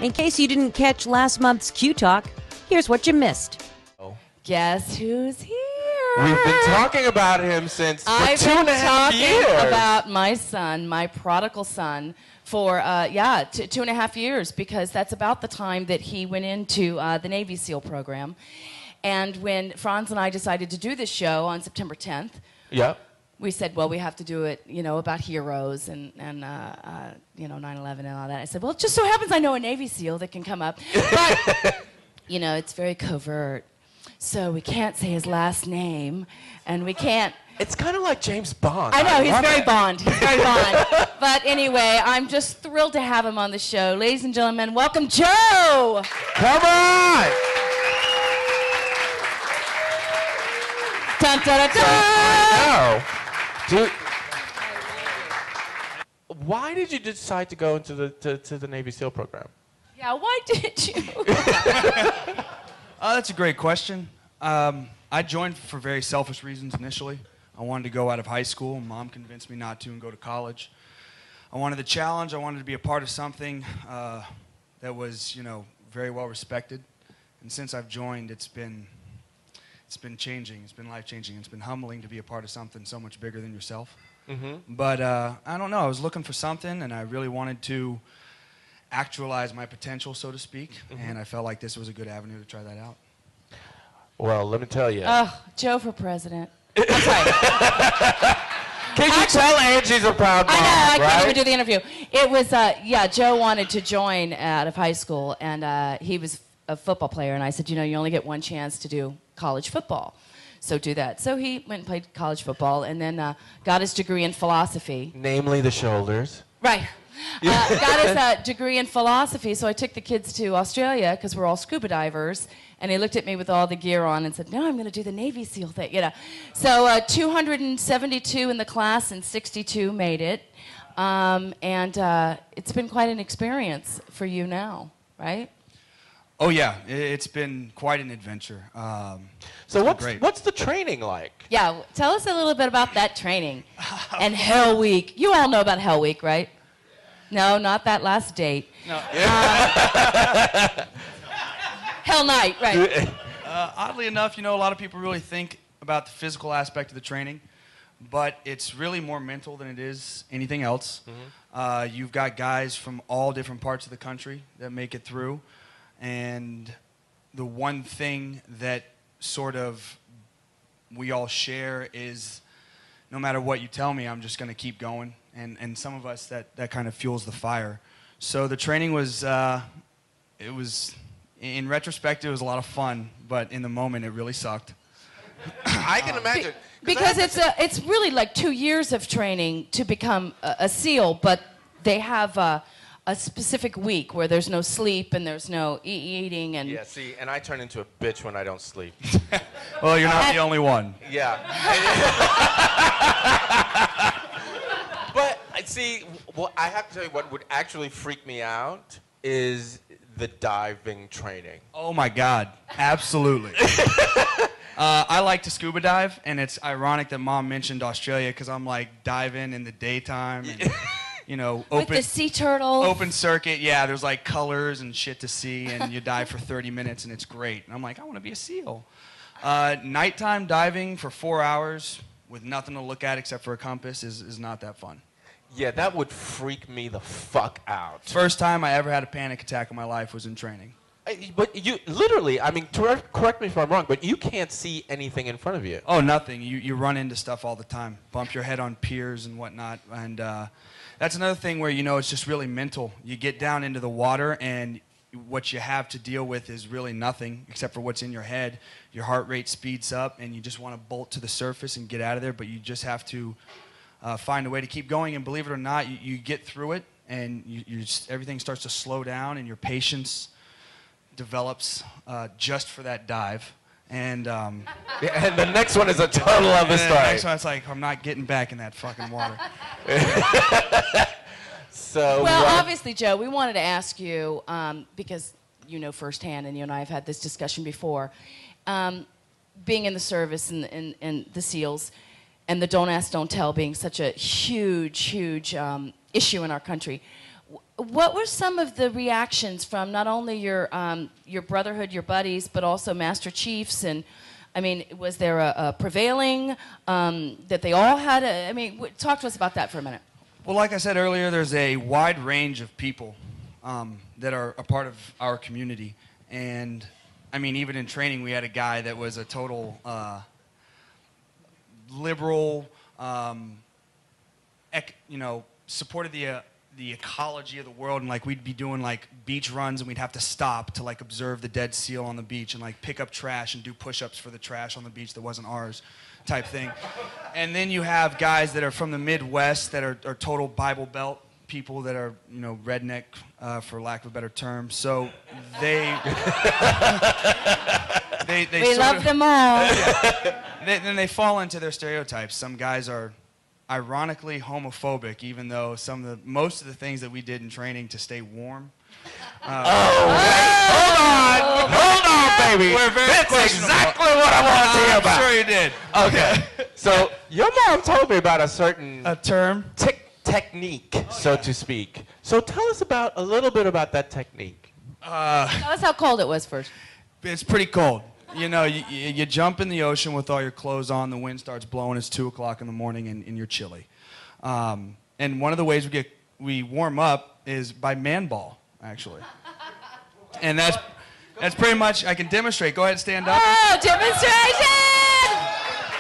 In case you didn't catch last month's Qtalk, here's what you missed. Guess who's here? We've been talking about him since for I've 2.5 been years. talking about my son, my prodigal son, for 2.5 years, because that's about the time that he went into the Navy SEAL program. And when Franz and I decided to do this show on September 10th, Yep. we said, well, we have to do it, about heroes and 9/11 and all that. I said, well, it just so happens I know a Navy SEAL that can come up. But, it's very covert. So we can't say his last name, and we can't... It's kind of like James Bond. I know, he's very Bond. He's very Bond. But anyway, I'm just thrilled to have him on the show. Ladies and gentlemen, welcome Joe! Come on! Dun, dun, dun, dun. I know. Dude, why did you decide to go into the Navy SEAL program? Yeah, why did you? That's a great question. I joined for very selfish reasons initially. I wanted to go out of high school, and Mom convinced me not to and go to college. I wanted the challenge. I wanted to be a part of something that was, very well respected. And since I've joined, it's been changing. It's been life-changing. It's been humbling to be a part of something so much bigger than yourself. Mm-hmm. But I don't know. I was looking for something, and I really wanted to actualize my potential, so to speak. Mm-hmm. And I felt like this was a good avenue to try that out. Well, let me tell you. Oh, Joe for president. I'm sorry. Can you tell Angie's a proud mom? I know, I right? can't even do the interview. It was, Joe wanted to join out of high school, and he was a football player, and I said, you only get one chance to do college football, so do that. So he went and played college football, and then got his degree in philosophy. Namely the shoulders. Right. Got his degree in philosophy, so I took the kids to Australia, because we're all scuba divers, and he looked at me with all the gear on and said, no, I'm going to do the Navy SEAL thing, So 272 in the class and 62 made it, and it's been quite an experience for you now, right? Oh, yeah. It's been quite an adventure. So what's the training like? Yeah, tell us a little bit about that training. And Hell Week. You all know about Hell Week, right? No, not that last date. No. Hell Night, right. Oddly enough, a lot of people really think about the physical aspect of the training, but it's really more mental than it is anything else. Mm-hmm. You've got guys from all different parts of the country that make it through, and the one thing that sort of we all share is no matter what you tell me, I'm just going to keep going. And some of us, that kind of fuels the fire. So the training was, in retrospect, it was a lot of fun, but in the moment, it really sucked. I can imagine. Because it's really like 2 years of training to become a SEAL, but they have a specific week where there's no sleep and there's no eating and... Yeah, see, and I turn into a bitch when I don't sleep. Well, you're not the only one. Yeah. But, see, I have to tell you what would actually freak me out is the diving training. Oh, my God. Absolutely. I like to scuba dive, and it's ironic that Mom mentioned Australia because I'm, like, diving in the daytime and, open... With the sea turtles. Open circuit, yeah, there's, like, colors and shit to see, and you dive for 30 minutes, and it's great. And I'm like, I want to be a SEAL. Nighttime diving for 4 hours with nothing to look at except for a compass is not that fun. Yeah, that would freak me the fuck out. First time I ever had a panic attack in my life was in training. But you literally, correct me if I'm wrong, but you can't see anything in front of you. Oh, nothing. You run into stuff all the time. Bump your head on piers and whatnot. And that's another thing where, it's just really mental. You get down into the water and what you have to deal with is really nothing except for what's in your head. Your heart rate speeds up and you just want to bolt to the surface and get out of there, but you just have to find a way to keep going. And believe it or not, you get through it and everything starts to slow down and your patience develops just for that dive. And, and the next one is a total other story. The next one, it's like, I'm not getting back in that fucking water. So, well, obviously, Joe, we wanted to ask you, because you know firsthand, and you and I have had this discussion before, being in the service and the SEALs, and the don't ask, don't tell being such a huge, huge issue in our country. What were some of the reactions from not only your brotherhood, your buddies, but also Master Chiefs? And I mean, was there a prevailing that they all had? Talk to us about that for a minute. Well, like I said earlier, there's a wide range of people that are a part of our community. And, I mean, even in training, we had a guy that was a total liberal, supported the ecology of the world, and like we'd be doing like beach runs and we'd have to stop to like observe the dead seal on the beach and like pick up trash and do push-ups for the trash on the beach that wasn't ours type thing. And then you have guys that are from the Midwest that are total Bible Belt people that are, you know, redneck for lack of a better term. So they we love them all. Yeah. Then they fall into their stereotypes. Some guys are ironically homophobic, even though most of the things that we did in training to stay warm. Hold on, baby. That's exactly what I wanted to hear about. I'm sure you did. Okay. So your mom told me about a certain term, technique, so to speak. So tell us a little bit about that technique. Tell us how cold it was first. It's pretty cold. You know, you jump in the ocean with all your clothes on, the wind starts blowing, it's 2 o'clock in the morning, and you're chilly. And one of the ways we warm up is by man ball, actually. And that's pretty much, I can demonstrate. Go ahead and stand up. Oh, demonstration!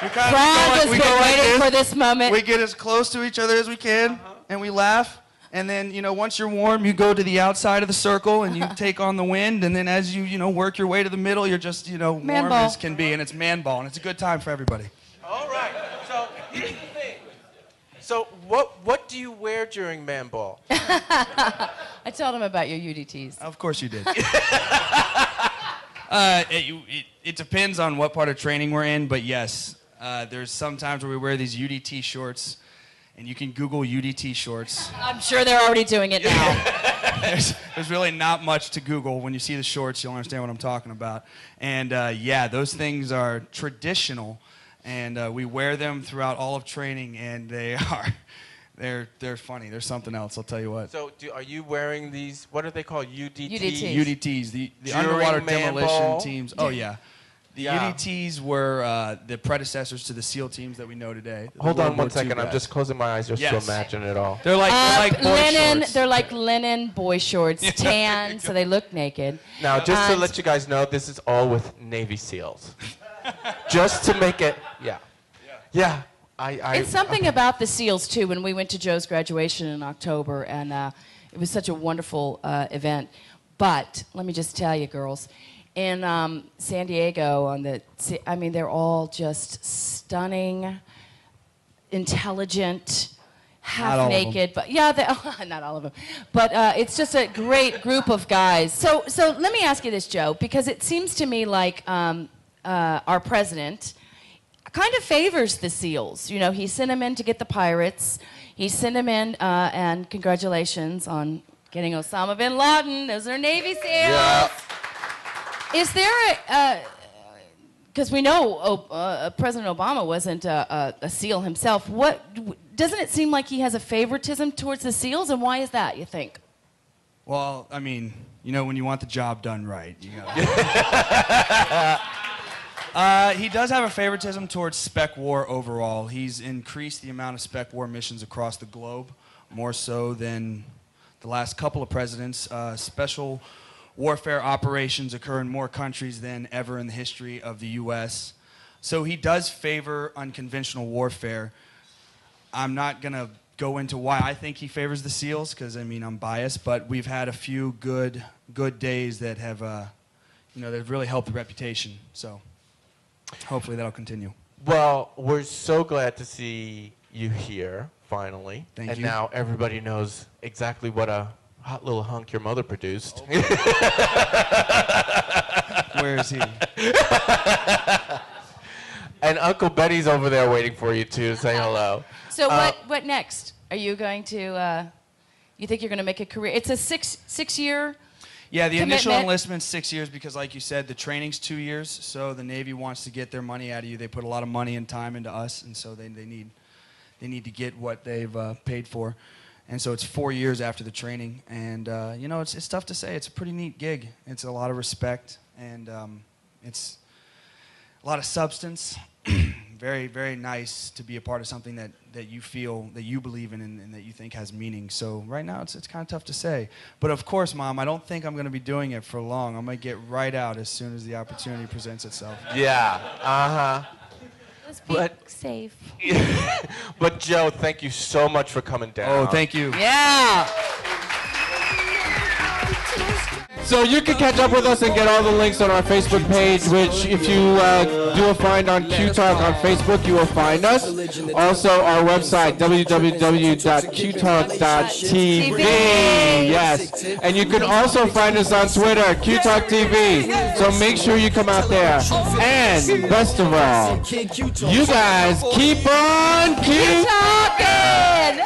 Ron has been waiting for this moment. We get as close to each other as we can, and we laugh. And then, you know, once you're warm, you go to the outside of the circle and you take on the wind. And then as you work your way to the middle, you're just, warm as can be. And it's man ball. And it's a good time for everybody. All right. So here's the thing. So what do you wear during man ball? I told him about your UDTs. Of course you did. It depends on what part of training we're in. But yes, there's some times where we wear these UDT shorts. And you can Google UDT shorts. I'm sure they're already doing it now. There's really not much to Google. When you see the shorts, you'll understand what I'm talking about. And yeah, those things are traditional, and we wear them throughout all of training, and they're funny. They're something else, I'll tell you what. So are you wearing these, what are they called, UDTs? UDTs, the underwater demolition teams. Oh, yeah. The UDTs were the predecessors to the SEAL teams that we know today. Hold on one second. I'm just closing my eyes just to imagine it all. They're like boy linen. shorts. They're like linen boy shorts, tan, so they look naked. Now, just to let you guys know, this is all with Navy SEALs. Just to make it, yeah. It's something about the SEALs too. When we went to Joe's graduation in October, and it was such a wonderful event. But let me just tell you, girls. In San Diego, they're all just stunning, intelligent, half naked. But yeah, not all of them. But it's just a great group of guys. So let me ask you this, Joe, because it seems to me like our president kind of favors the SEALs. You know, he sent them in to get the pirates. He sent them in, and congratulations on getting Osama bin Laden. Those are Navy SEALs. Yeah. Is there because we know President Obama wasn't a SEAL himself. Doesn't it seem like he has a favoritism towards the SEALs, and why is that, you think? Well, I mean, when you want the job done right, you gotta. He does have a favoritism towards spec war overall. He's increased the amount of spec war missions across the globe, more so than the last couple of presidents. Special warfare operations occur in more countries than ever in the history of the U.S. So he does favor unconventional warfare. I'm not going to go into why I think he favors the SEALs, because, I'm biased, but we've had a few good days that have, that have really helped the reputation. So hopefully that'll continue. Well, we're so glad to see you here, finally. Thank you. And you. now everybody knows exactly what a hot little hunk your mother produced. Where is he? And Uncle Betty's over there waiting for you too to say hello. So what next? Are you going to? You think you're going to make a career? It's a six-year. Yeah, the commitment. initial enlistment's 6 years because, like you said, the training's 2 years. So the Navy wants to get their money out of you. They put a lot of money and time into us, and so they need to get what they've paid for. And so it's 4 years after the training, and you know, it's tough to say. It's a pretty neat gig. It's a lot of respect, and it's a lot of substance. Very, very nice to be a part of something that you feel, that you believe in, and that you think has meaning. So right now it's kind of tough to say. But of course, Mom, I don't think I'm going to be doing it for long. I'm going to get right out as soon as the opportunity presents itself. Yeah. Uh-huh. Just be safe. But Joe, thank you so much for coming down. Oh, thank you. Yeah. So you can catch up with us and get all the links on our Facebook page, which if you do a find on Qtalk on Facebook, you will find us. Also, our website, www.qtalk.tv. Yes. And you can also find us on Twitter, Qtalk TV. So make sure you come out there. And best of all, you guys keep on Q-Talking!